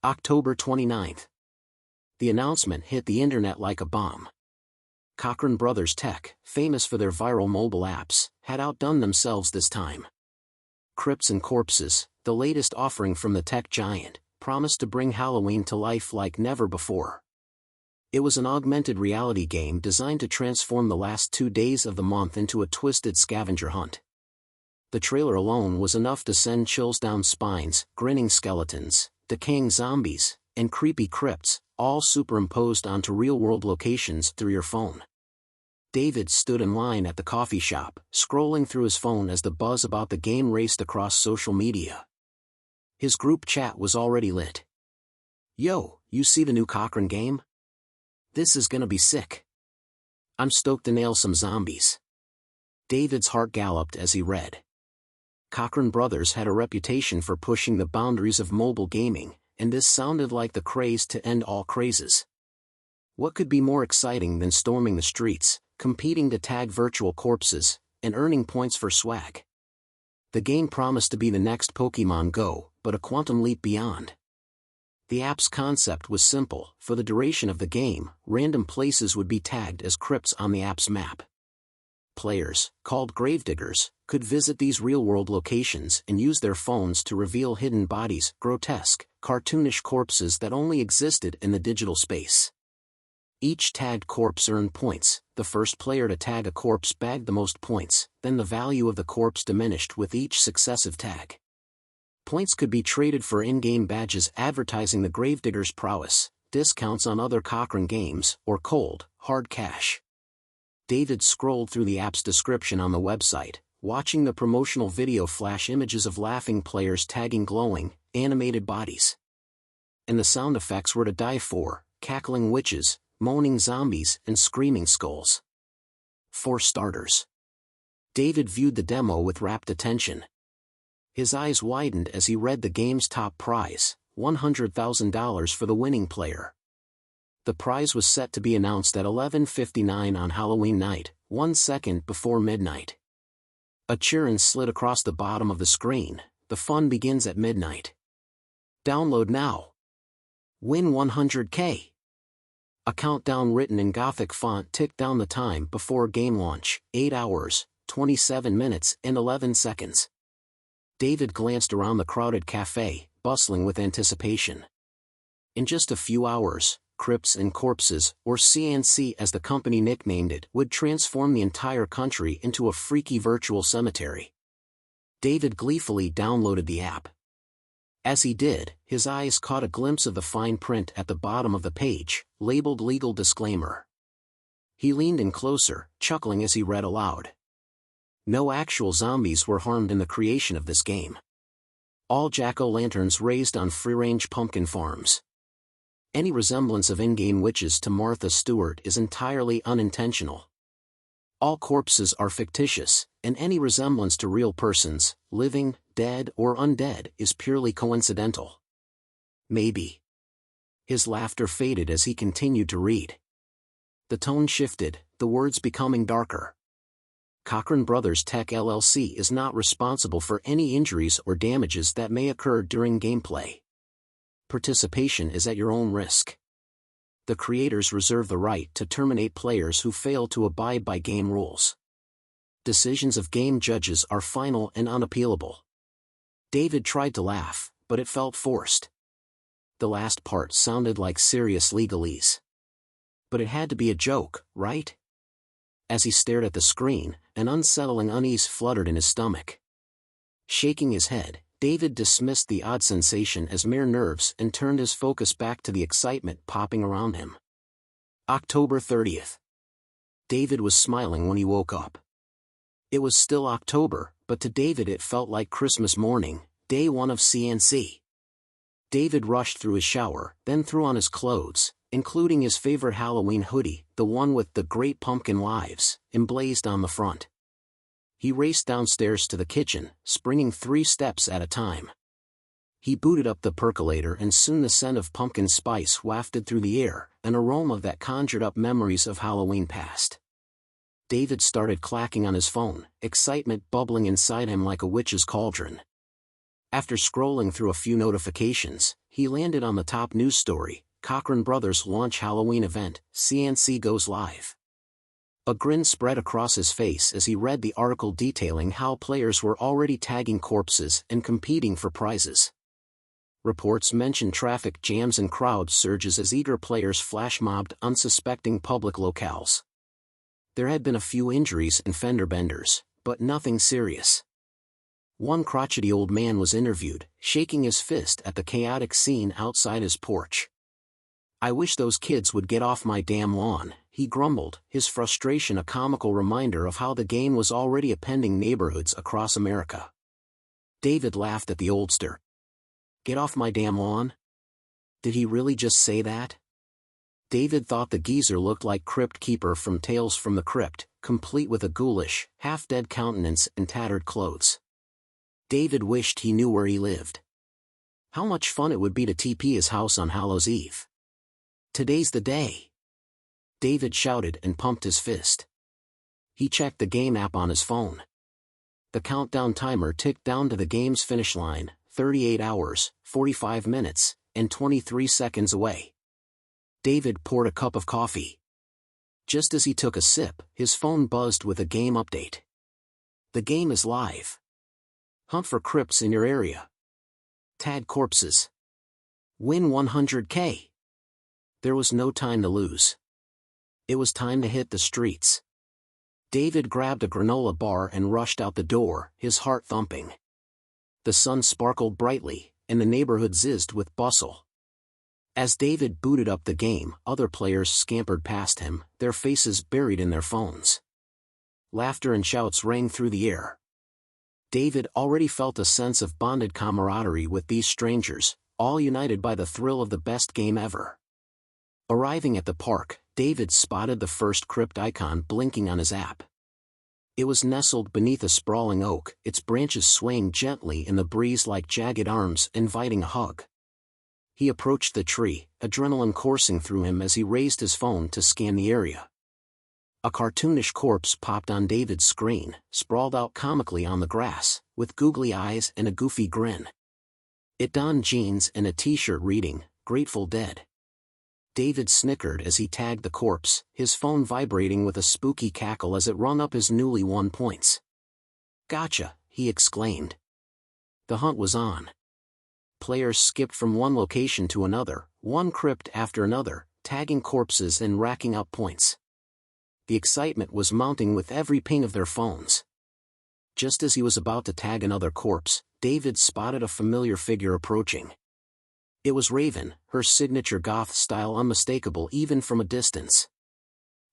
October 29th. The announcement hit the internet like a bomb. Cochran Brothers Tech, famous for their viral mobile apps, had outdone themselves this time. Crypts Corpses, the latest offering from the tech giant, promised to bring Halloween to life like never before. It was an augmented reality game designed to transform the last 2 days of the month into a twisted scavenger hunt. The trailer alone was enough to send chills down spines, grinning skeletons, decaying zombies, and creepy crypts, all superimposed onto real-world locations through your phone. David stood in line at the coffee shop, scrolling through his phone as the buzz about the game raced across social media. His group chat was already lit. "Yo, you see the new Cochran game? This is gonna be sick. I'm stoked to nail some zombies." David's heart galloped as he read. Cochran Brothers had a reputation for pushing the boundaries of mobile gaming, and this sounded like the craze to end all crazes. What could be more exciting than storming the streets, competing to tag virtual corpses, and earning points for swag? The game promised to be the next Pokemon Go, but a quantum leap beyond. The app's concept was simple. For the duration of the game, random places would be tagged as crypts on the app's map. Players, called gravediggers, could visit these real-world locations and use their phones to reveal hidden bodies, grotesque, cartoonish corpses that only existed in the digital space. Each tagged corpse earned points. The first player to tag a corpse bagged the most points, then the value of the corpse diminished with each successive tag. Points could be traded for in-game badges advertising the gravedigger's prowess, discounts on other Cochran games, or cold, hard cash. David scrolled through the app's description on the website, watching the promotional video flash images of laughing players tagging glowing, animated bodies. And the sound effects were to die for: cackling witches, moaning zombies, and screaming skulls. For starters. David viewed the demo with rapt attention. His eyes widened as he read the game's top prize, $100,000 for the winning player. The prize was set to be announced at 11:59 on Halloween night, 1 second before midnight. A cheer slid across the bottom of the screen. The fun begins at midnight. Download now. Win $100K. A countdown written in Gothic font ticked down the time before game launch: 8 hours, 27 minutes, and 11 seconds. David glanced around the crowded cafe, bustling with anticipation. In just a few hours, Crypts Corpses, or CNC as the company nicknamed it, would transform the entire country into a freaky virtual cemetery. David gleefully downloaded the app. As he did, his eyes caught a glimpse of the fine print at the bottom of the page, labeled Legal Disclaimer. He leaned in closer, chuckling as he read aloud. No actual zombies were harmed in the creation of this game. All jack-o'-lanterns raised on free-range pumpkin farms. Any resemblance of in-game witches to Martha Stewart is entirely unintentional. All corpses are fictitious, and any resemblance to real persons, living, dead or undead, is purely coincidental. Maybe. His laughter faded as he continued to read. The tone shifted, the words becoming darker. Cochran Brothers Tech LLC is not responsible for any injuries or damages that may occur during gameplay. Participation is at your own risk. The creators reserve the right to terminate players who fail to abide by game rules. Decisions of game judges are final and unappealable. David tried to laugh, but it felt forced. The last part sounded like serious legalese. But it had to be a joke, right? As he stared at the screen, an unsettling unease fluttered in his stomach. Shaking his head, David dismissed the odd sensation as mere nerves and turned his focus back to the excitement popping around him. October 30th. David was smiling when he woke up. It was still October, but to David it felt like Christmas morning, day 1 of CNC. David rushed through his shower, then threw on his clothes, including his favorite Halloween hoodie, the one with "The Great Pumpkin Lives" emblazoned on the front. He raced downstairs to the kitchen, springing 3 steps at a time. He booted up the percolator and soon the scent of pumpkin spice wafted through the air, an aroma that conjured up memories of Halloween past. David started clacking on his phone, excitement bubbling inside him like a witch's cauldron. After scrolling through a few notifications, he landed on the top news story: Cochran Brothers launch Halloween event, CNC goes live. A grin spread across his face as he read the article detailing how players were already tagging corpses and competing for prizes. Reports mentioned traffic jams and crowd surges as eager players flash-mobbed unsuspecting public locales. There had been a few injuries and fender benders, but nothing serious. One crotchety old man was interviewed, shaking his fist at the chaotic scene outside his porch. "I wish those kids would get off my damn lawn," he grumbled, his frustration a comical reminder of how the game was already appending neighborhoods across America. David laughed at the oldster. "Get off my damn lawn?" Did he really just say that? David thought the geezer looked like Crypt Keeper from Tales from the Crypt, complete with a ghoulish, half-dead countenance and tattered clothes. David wished he knew where he lived. How much fun it would be to TP his house on Hallows Eve. Today's the day. David shouted and pumped his fist. He checked the game app on his phone. The countdown timer ticked down to the game's finish line, 38 hours, 45 minutes, and 23 seconds away. David poured a cup of coffee. Just as he took a sip, his phone buzzed with a game update. The game is live. Hunt for crypts in your area. Tag corpses. Win 100K. There was no time to lose. It was time to hit the streets. David grabbed a granola bar and rushed out the door, his heart thumping. The sun sparkled brightly, and the neighborhood zizzed with bustle. As David booted up the game, other players scampered past him, their faces buried in their phones. Laughter and shouts rang through the air. David already felt a sense of bonded camaraderie with these strangers, all united by the thrill of the best game ever. Arriving at the park, David spotted the first crypt icon blinking on his app. It was nestled beneath a sprawling oak, its branches swaying gently in the breeze like jagged arms inviting a hug. He approached the tree, adrenaline coursing through him as he raised his phone to scan the area. A cartoonish corpse popped on David's screen, sprawled out comically on the grass, with googly eyes and a goofy grin. It donned jeans and a t-shirt reading, "Grateful Dead." David snickered as he tagged the corpse, his phone vibrating with a spooky cackle as it rung up his newly won points. "Gotcha," he exclaimed. The hunt was on. Players skipped from one location to another, one crypt after another, tagging corpses and racking up points. The excitement was mounting with every ping of their phones. Just as he was about to tag another corpse, David spotted a familiar figure approaching. It was Raven, her signature goth style unmistakable even from a distance.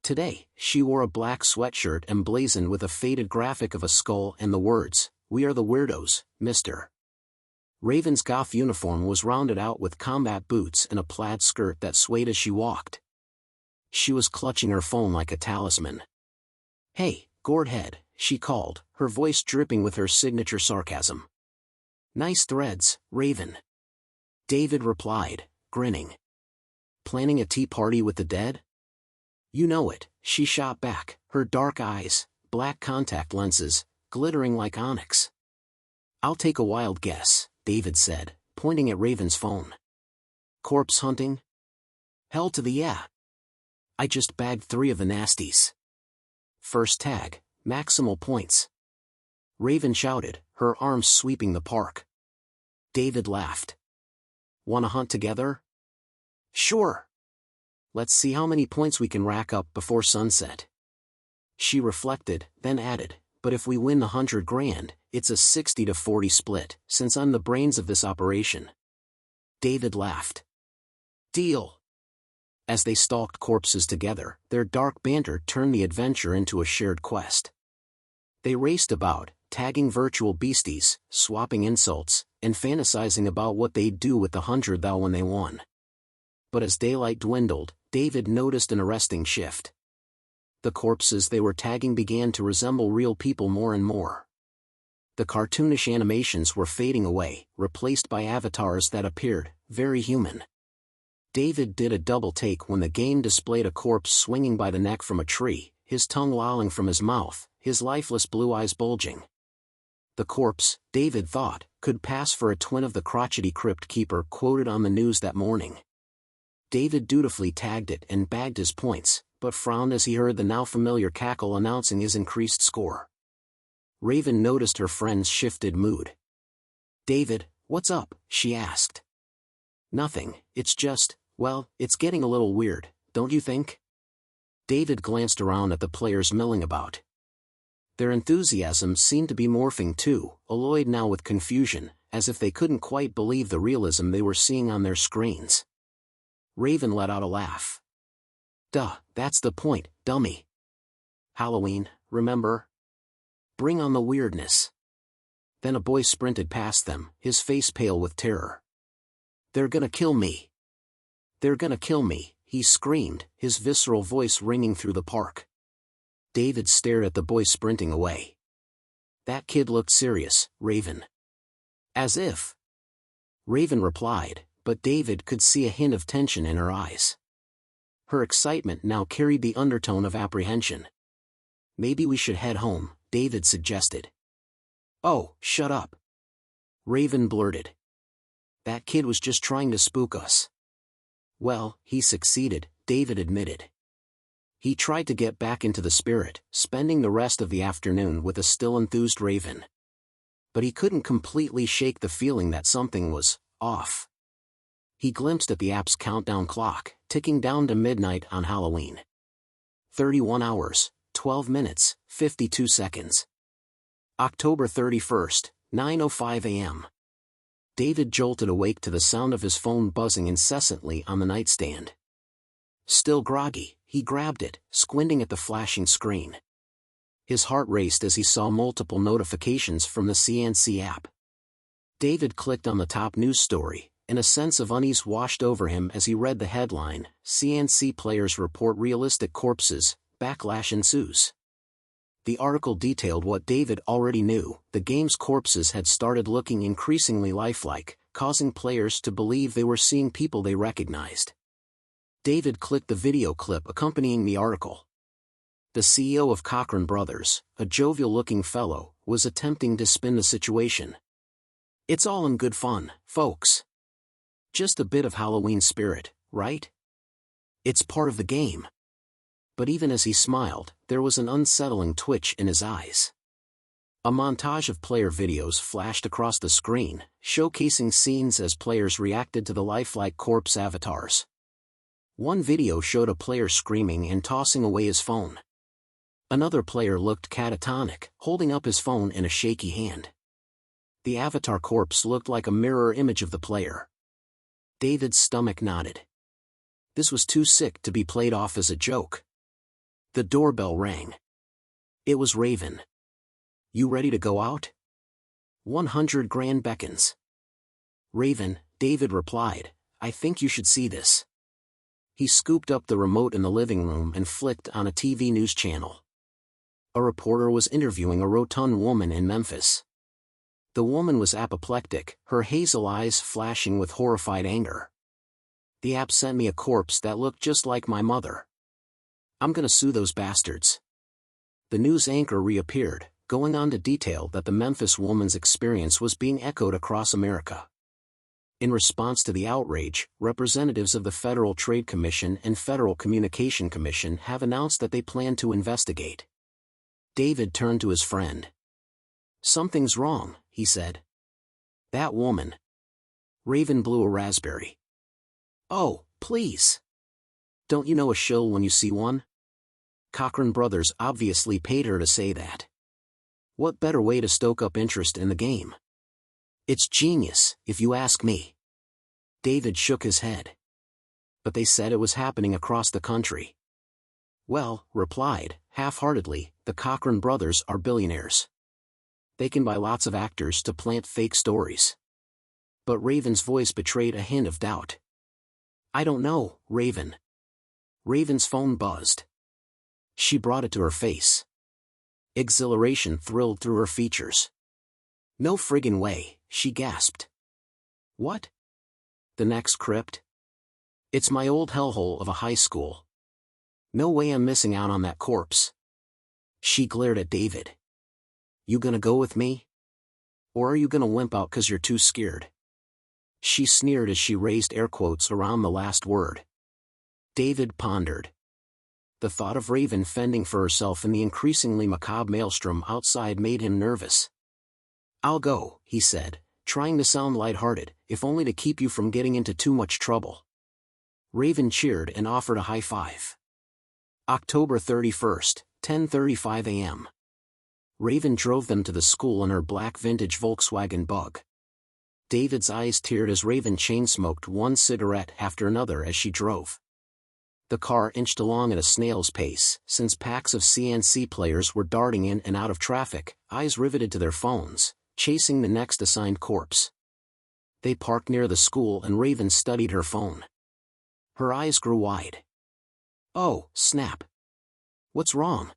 Today, she wore a black sweatshirt emblazoned with a faded graphic of a skull and the words, "We are the weirdos, Mr." Raven's goth uniform was rounded out with combat boots and a plaid skirt that swayed as she walked. She was clutching her phone like a talisman. "Hey, Gourdhead," she called, her voice dripping with her signature sarcasm. "Nice threads, Raven." David replied, grinning. "Planning a tea party with the dead?" "You know it," she shot back, her dark eyes, black contact lenses, glittering like onyx. "I'll take a wild guess," David said, pointing at Raven's phone. "Corpse hunting?" "Hell to the yeah. I just bagged 3 of the nasties. First tag, maximal points." Raven shouted, her arms sweeping the park. David laughed. "Wanna hunt together?" "Sure. Let's see how many points we can rack up before sunset." She reflected, then added, "But if we win the 100 grand, it's a 60-40 split, since I'm the brains of this operation." David laughed. "Deal." As they stalked corpses together, their dark banter turned the adventure into a shared quest. They raced about, tagging virtual beasties, swapping insults, and fantasizing about what they'd do with the 100 thou when they won. But as daylight dwindled, David noticed an arresting shift. The corpses they were tagging began to resemble real people more and more. The cartoonish animations were fading away, replaced by avatars that appeared very human. David did a double take when the game displayed a corpse swinging by the neck from a tree, his tongue lolling from his mouth, his lifeless blue eyes bulging. The corpse, David thought, could pass for a twin of the crotchety crypt keeper quoted on the news that morning. David dutifully tagged it and bagged his points, but frowned as he heard the now familiar cackle announcing his increased score. Raven noticed her friend's shifted mood. "David, what's up?" she asked. "Nothing, it's just, well, it's getting a little weird, don't you think?" David glanced around at the players milling about. Their enthusiasm seemed to be morphing too, alloyed now with confusion, as if they couldn't quite believe the realism they were seeing on their screens. Raven let out a laugh. "Duh, that's the point, dummy. Halloween, remember? Bring on the weirdness." Then a boy sprinted past them, his face pale with terror. "They're gonna kill me. They're gonna kill me," he screamed, his visceral voice ringing through the park. David stared at the boy sprinting away. "That kid looked serious, Raven." "As if." Raven replied, but David could see a hint of tension in her eyes. Her excitement now carried the undertone of apprehension. "Maybe we should head home," David suggested. "Oh, shut up," Raven blurted. "That kid was just trying to spook us." "Well, he succeeded," David admitted. He tried to get back into the spirit, spending the rest of the afternoon with a still enthused Raven. But he couldn't completely shake the feeling that something was off. He glimpsed at the app's countdown clock, ticking down to midnight on Halloween. 31 hours, 12 minutes, 52 seconds. October 31st, 9:05 a.m. David jolted awake to the sound of his phone buzzing incessantly on the nightstand. Still groggy, he grabbed it, squinting at the flashing screen. His heart raced as he saw multiple notifications from the CNC app. David clicked on the top news story, and a sense of unease washed over him as he read the headline, "CNC players report realistic corpses, backlash ensues." The article detailed what David already knew: the game's corpses had started looking increasingly lifelike, causing players to believe they were seeing people they recognized. David clicked the video clip accompanying the article. The CEO of Crypts Brothers, a jovial-looking fellow, was attempting to spin the situation. "It's all in good fun, folks. Just a bit of Halloween spirit, right? It's part of the game." But even as he smiled, there was an unsettling twitch in his eyes. A montage of player videos flashed across the screen, showcasing scenes as players reacted to the lifelike corpse avatars. One video showed a player screaming and tossing away his phone. Another player looked catatonic, holding up his phone in a shaky hand. The avatar corpse looked like a mirror image of the player. David's stomach knotted. This was too sick to be played off as a joke. The doorbell rang. It was Raven. "You ready to go out?" 100 grand beckons. "Raven," David replied, "I think you should see this." He scooped up the remote in the living room and flicked on a TV news channel. A reporter was interviewing a rotund woman in Memphis. The woman was apoplectic, her hazel eyes flashing with horrified anger. "The app sent me a corpse that looked just like my mother. I'm gonna sue those bastards." The news anchor reappeared, going on to detail that the Memphis woman's experience was being echoed across America. In response to the outrage, representatives of the Federal Trade Commission and Federal Communication Commission have announced that they plan to investigate. David turned to his friend. "Something's wrong," he said. "That woman." Raven blew a raspberry. "Oh, please. Don't you know a shill when you see one? Crypts Brothers obviously paid her to say that. What better way to stoke up interest in the game? It's genius, if you ask me." David shook his head. "But they said it was happening across the country." "Well," replied, half-heartedly, "the Crypts Brothers are billionaires. They can buy lots of actors to plant fake stories." But Raven's voice betrayed a hint of doubt. "I don't know, Raven." Raven's phone buzzed. She brought it to her face. Exhilaration thrilled through her features. "No friggin' way," she gasped. "What? The next crypt? It's my old hellhole of a high school. No way I'm missing out on that corpse." She glared at David. "You gonna go with me?" Or are you gonna wimp out 'cause you're too scared? She sneered as she raised air quotes around the last word. David pondered. The thought of Raven fending for herself in the increasingly macabre maelstrom outside made him nervous. "I'll go," he said, trying to sound lighthearted, if only to keep you from getting into too much trouble. Raven cheered and offered a high five. October 31st, 10:35 a.m. Raven drove them to the school in her black vintage Volkswagen Bug. David's eyes teared as Raven chain-smoked one cigarette after another as she drove. The car inched along at a snail's pace, since packs of CNC players were darting in and out of traffic, eyes riveted to their phones, chasing the next assigned corpse. They parked near the school and Raven studied her phone. Her eyes grew wide. "Oh, snap. What's wrong?"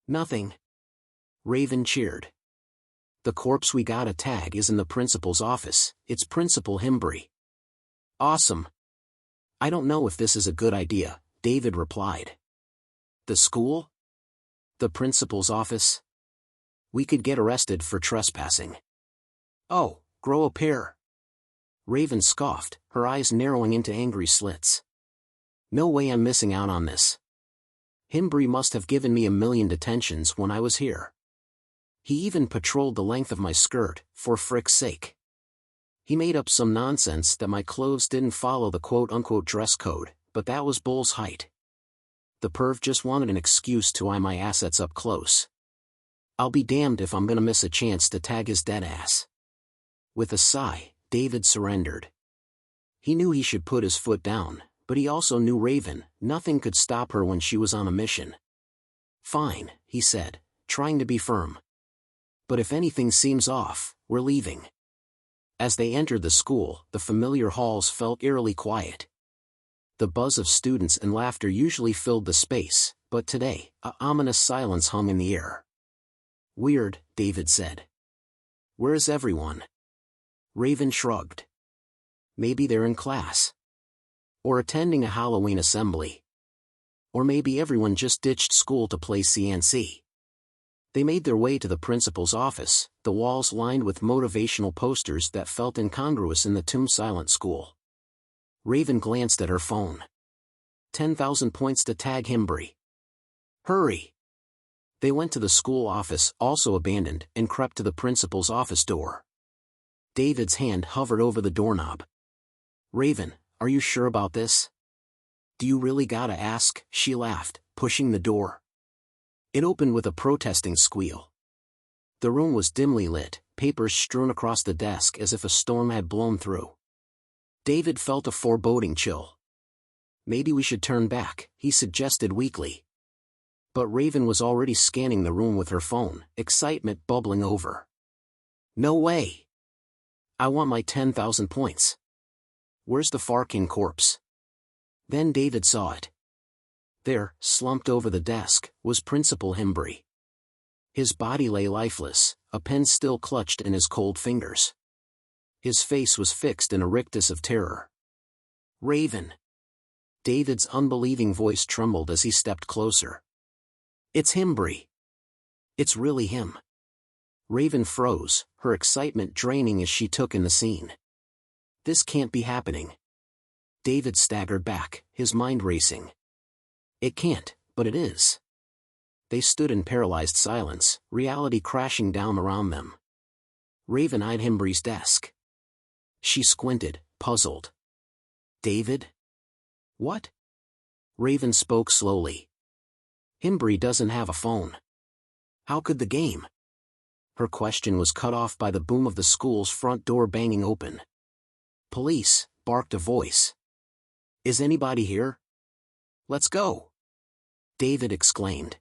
"Nothing." Raven cheered. "The corpse we gotta tag is in the principal's office. It's Principal Himbry." "Awesome." "I don't know if this is a good idea," David replied. "The school? The principal's office? We could get arrested for trespassing." "Oh, grow a pair." Raven scoffed, her eyes narrowing into angry slits. "No way I'm missing out on this. Himbry must have given me a million detentions when I was here. He even patrolled the length of my skirt, for frick's sake. He made up some nonsense that my clothes didn't follow the quote-unquote dress code, but that was bull's height. The perv just wanted an excuse to eye my assets up close. I'll be damned if I'm gonna miss a chance to tag his dead ass." With a sigh, David surrendered. He knew he should put his foot down, but he also knew Raven, nothing could stop her when she was on a mission. "Fine," he said, trying to be firm. "But if anything seems off, we're leaving." As they entered the school, the familiar halls felt eerily quiet. The buzz of students and laughter usually filled the space, but today, an ominous silence hung in the air. "Weird," David said. "Where's everyone?" Raven shrugged. "Maybe they're in class. Or attending a Halloween assembly. Or maybe everyone just ditched school to play CNC." They made their way to the principal's office, the walls lined with motivational posters that felt incongruous in the tomb-silent school. Raven glanced at her phone. 10,000 points to tag Himbry. "Hurry!" They went to the school office, also abandoned, and crept to the principal's office door. David's hand hovered over the doorknob. "Raven, are you sure about this?" "Do you really gotta ask?" she laughed, pushing the door. It opened with a protesting squeal. The room was dimly lit, papers strewn across the desk as if a storm had blown through. David felt a foreboding chill. "Maybe we should turn back," he suggested weakly. But Raven was already scanning the room with her phone, excitement bubbling over. "No way! I want my 10,000 points. Where's the Farkin corpse?" Then David saw it. There, slumped over the desk, was Principal Himbry. His body lay lifeless, a pen still clutched in his cold fingers. His face was fixed in a rictus of terror. "Raven!" David's unbelieving voice trembled as he stepped closer. "It's Himbry. It's really him." Raven froze, her excitement draining as she took in the scene. "This can't be happening." David staggered back, his mind racing. "It can't, but it is." They stood in paralyzed silence, reality crashing down around them. Raven eyed Himbry's desk. She squinted, puzzled. "David? What?" Raven spoke slowly. "Himbry doesn't have a phone. How could the game?" Her question was cut off by the boom of the school's front door banging open. "Police," barked a voice. "Is anybody here?" "Let's go!" David exclaimed.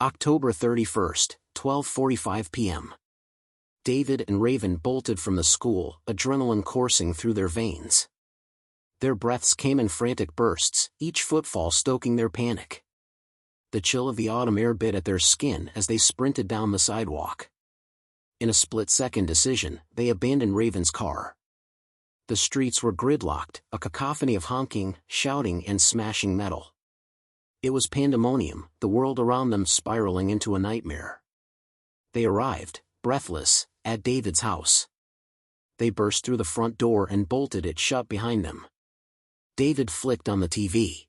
October 31st, 12:45 p.m. David and Raven bolted from the school, adrenaline coursing through their veins. Their breaths came in frantic bursts, each footfall stoking their panic. The chill of the autumn air bit at their skin as they sprinted down the sidewalk. In a split-second decision, they abandoned Raven's car. The streets were gridlocked, a cacophony of honking, shouting and smashing metal. It was pandemonium, the world around them spiraling into a nightmare. They arrived, breathless, at David's house. They burst through the front door and bolted it shut behind them. David flicked on the TV.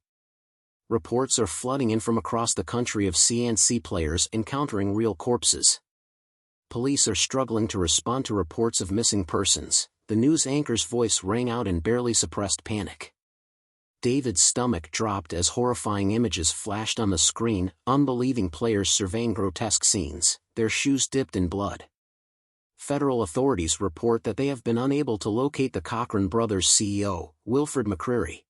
Reports are flooding in from across the country of CNC players encountering real corpses. Police are struggling to respond to reports of missing persons. The news anchor's voice rang out in barely suppressed panic. David's stomach dropped as horrifying images flashed on the screen, unbelieving players surveying grotesque scenes, their shoes dipped in blood. Federal authorities report that they have been unable to locate the Cochran brothers' CEO, Wilfred McCreary.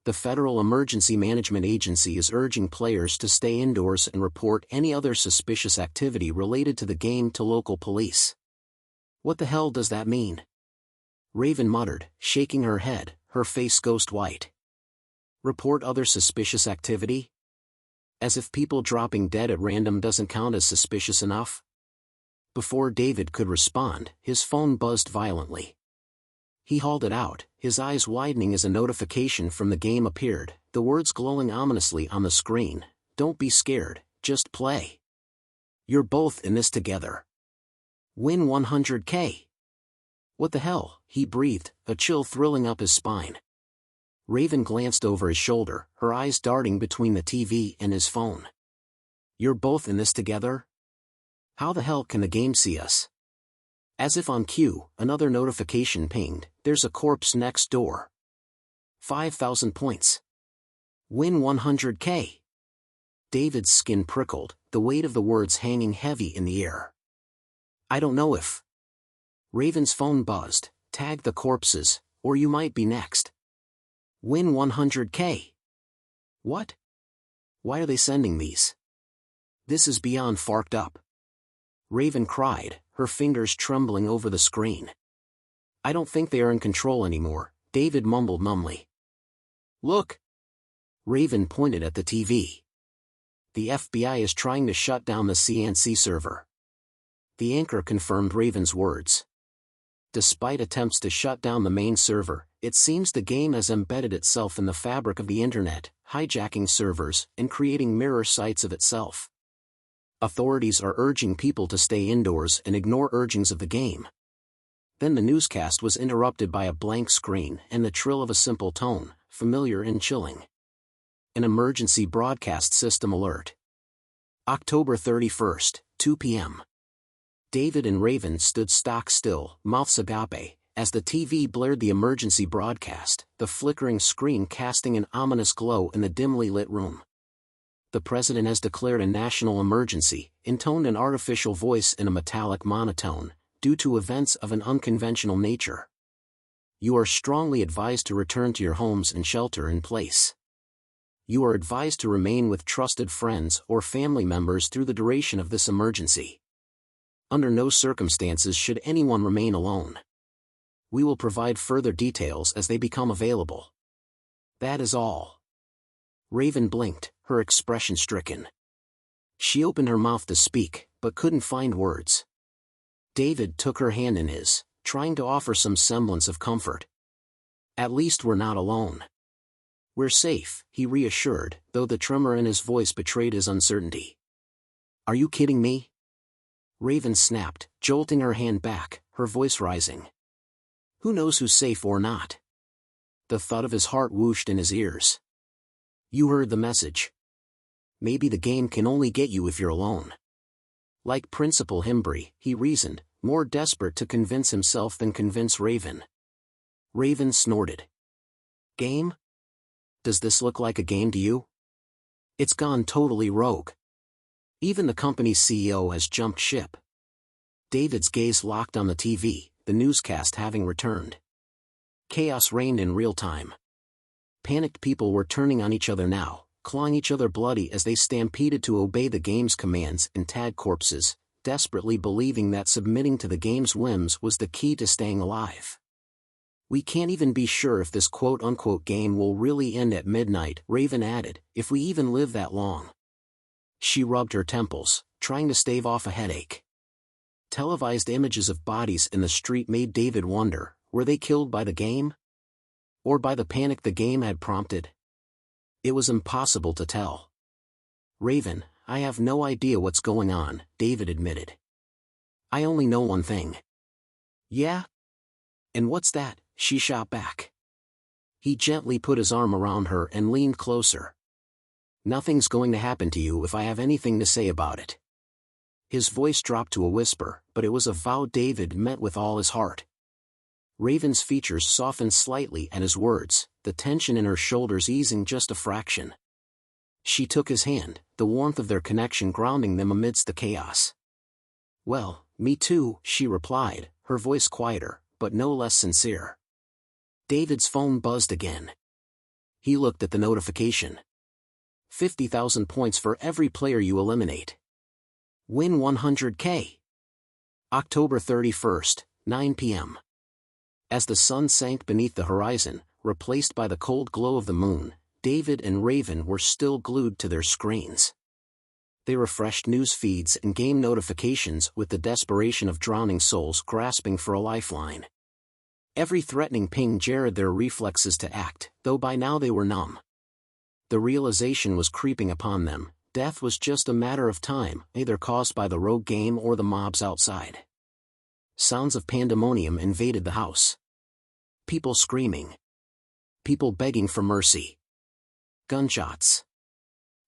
The Federal Emergency Management Agency is urging players to stay indoors and report any other suspicious activity related to the game to local police. What the hell does that mean? Raven muttered, shaking her head, her face ghost white. Report other suspicious activity? As if people dropping dead at random doesn't count as suspicious enough? Before David could respond, his phone buzzed violently. He hauled it out, his eyes widening as a notification from the game appeared, the words glowing ominously on the screen. Don't be scared, just play. You're both in this together. Win 100K. What the hell, he breathed, a chill thrilling up his spine. Raven glanced over his shoulder, her eyes darting between the TV and his phone. You're both in this together? How the hell can the game see us? As if on cue, another notification pinged, there's a corpse next door. 5,000 points. Win 100K. David's skin prickled, the weight of the words hanging heavy in the air. I don't know if. Raven's phone buzzed, tag the corpses, or you might be next. Win 100K. What? Why are they sending these? This is beyond farked up. Raven cried, her fingers trembling over the screen. I don't think they are in control anymore, David mumbled numbly. Look. Raven pointed at the TV. The FBI is trying to shut down the CNC server. The anchor confirmed Raven's words. Despite attempts to shut down the main server, it seems the game has embedded itself in the fabric of the internet, hijacking servers and creating mirror sites of itself. Authorities are urging people to stay indoors and ignore urgings of the game. Then the newscast was interrupted by a blank screen and the trill of a simple tone, familiar and chilling. An emergency broadcast system alert. October 31st, 2 p.m. David and Raven stood stock still, mouths agape, as the TV blared the emergency broadcast, the flickering screen casting an ominous glow in the dimly lit room. The president has declared a national emergency, intoned an artificial voice in a metallic monotone, due to events of an unconventional nature. You are strongly advised to return to your homes and shelter in place. You are advised to remain with trusted friends or family members through the duration of this emergency. Under no circumstances should anyone remain alone. We will provide further details as they become available. That is all. Raven blinked, her expression stricken. She opened her mouth to speak, but couldn't find words. David took her hand in his, trying to offer some semblance of comfort. At least we're not alone. We're safe, he reassured, though the tremor in his voice betrayed his uncertainty. Are you kidding me? Raven snapped, jolting her hand back, her voice rising. Who knows who's safe or not? The thud of his heart whooshed in his ears. You heard the message. Maybe the game can only get you if you're alone. Like Principal Himbry, he reasoned, more desperate to convince himself than convince Raven. Raven snorted. Game? Does this look like a game to you? It's gone totally rogue. Even the company's CEO has jumped ship. David's gaze locked on the TV, the newscast having returned. Chaos reigned in real time. Panicked people were turning on each other now, clawing each other bloody as they stampeded to obey the game's commands and tag corpses, desperately believing that submitting to the game's whims was the key to staying alive. We can't even be sure if this quote-unquote game will really end at midnight, Raven added, if we even live that long. She rubbed her temples, trying to stave off a headache. Televised images of bodies in the street made David wonder, were they killed by the game? Or by the panic the game had prompted? It was impossible to tell. Raven, I have no idea what's going on, David admitted. I only know one thing. Yeah? And what's that? She shot back. He gently put his arm around her and leaned closer. Nothing's going to happen to you if I have anything to say about it. His voice dropped to a whisper, but it was a vow David meant with all his heart. Raven's features softened slightly at his words, the tension in her shoulders easing just a fraction. She took his hand, the warmth of their connection grounding them amidst the chaos. Well, me too, she replied, her voice quieter, but no less sincere. David's phone buzzed again. He looked at the notification. 50,000 points for every player you eliminate. Win 100K. October 31st, 9 p.m. As the sun sank beneath the horizon, replaced by the cold glow of the moon, David and Raven were still glued to their screens. They refreshed news feeds and game notifications with the desperation of drowning souls grasping for a lifeline. Every threatening ping jarred their reflexes to act, though by now they were numb. The realization was creeping upon them, death was just a matter of time, either caused by the rogue game or the mobs outside. Sounds of pandemonium invaded the house. People screaming. People begging for mercy. Gunshots.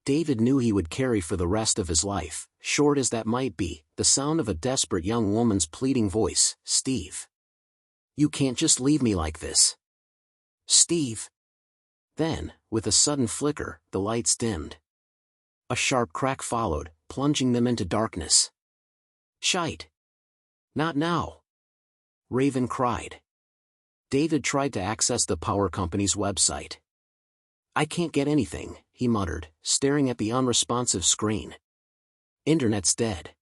David knew he would carry for the rest of his life, short as that might be, the sound of a desperate young woman's pleading voice, "Steve. You can't just leave me like this. Steve." Then, with a sudden flicker, the lights dimmed. A sharp crack followed, plunging them into darkness. "Shite. Not now!" Raven cried. David tried to access the power company's website. "I can't get anything," he muttered, staring at the unresponsive screen. "Internet's dead."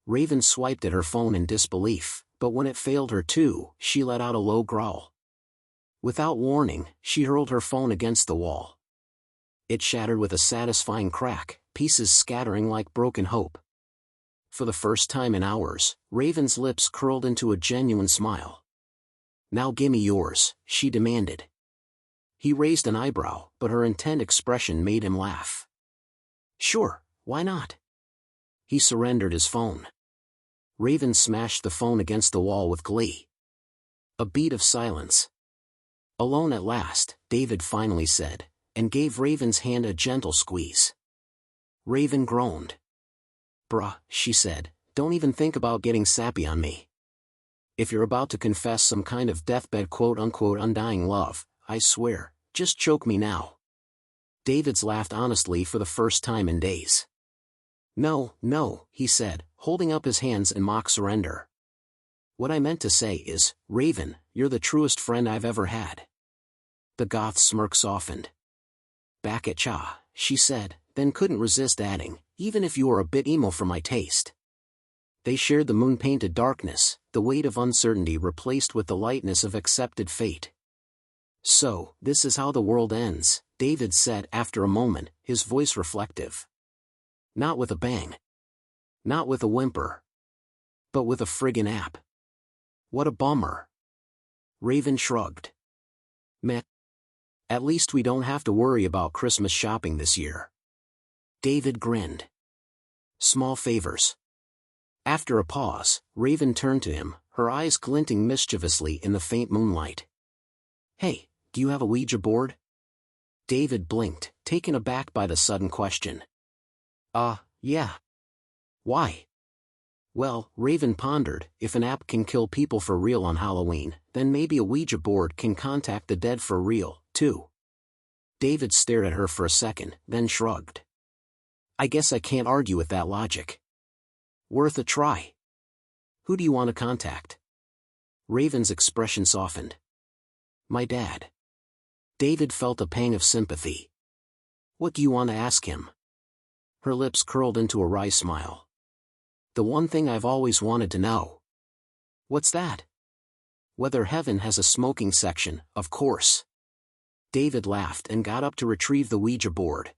Raven swiped at her phone in disbelief, but when it failed her too, she let out a low growl. Without warning, she hurled her phone against the wall. It shattered with a satisfying crack, pieces scattering like broken hope. For the first time in hours, Raven's lips curled into a genuine smile. "Now gimme yours," she demanded. He raised an eyebrow, but her intent expression made him laugh. "Sure, why not?" He surrendered his phone. Raven smashed the phone against the wall with glee. A beat of silence. "Alone at last," David finally said, and gave Raven's hand a gentle squeeze. Raven groaned. "Bruh," she said, "don't even think about getting sappy on me. If you're about to confess some kind of deathbed quote-unquote undying love, I swear, just choke me now." David's laughed honestly for the first time in days. "No, no," he said, holding up his hands in mock surrender. "What I meant to say is, Raven, you're the truest friend I've ever had." The goth's smirk softened. "Back at cha," she said, then couldn't resist adding, "even if you are a bit emo for my taste." They shared the moon-painted darkness, the weight of uncertainty replaced with the lightness of accepted fate. "So, this is how the world ends," David said after a moment, his voice reflective. Not with a bang. Not with a whimper. But with a friggin' app. What a bummer. Raven shrugged. "Meh. At least we don't have to worry about Christmas shopping this year." David grinned. "Small favors." After a pause, Raven turned to him, her eyes glinting mischievously in the faint moonlight. "Hey, do you have a Ouija board?" David blinked, taken aback by the sudden question. Yeah. Why?" "Well," Raven pondered, "if an app can kill people for real on Halloween, then maybe a Ouija board can contact the dead for real, too." David stared at her for a second, then shrugged. "I guess I can't argue with that logic. Worth a try. Who do you want to contact?" Raven's expression softened. "My dad." David felt a pang of sympathy. "What do you want to ask him?" Her lips curled into a wry smile. "The one thing I've always wanted to know." "What's that?" "Whether heaven has a smoking section, of course." David laughed and got up to retrieve the Ouija board.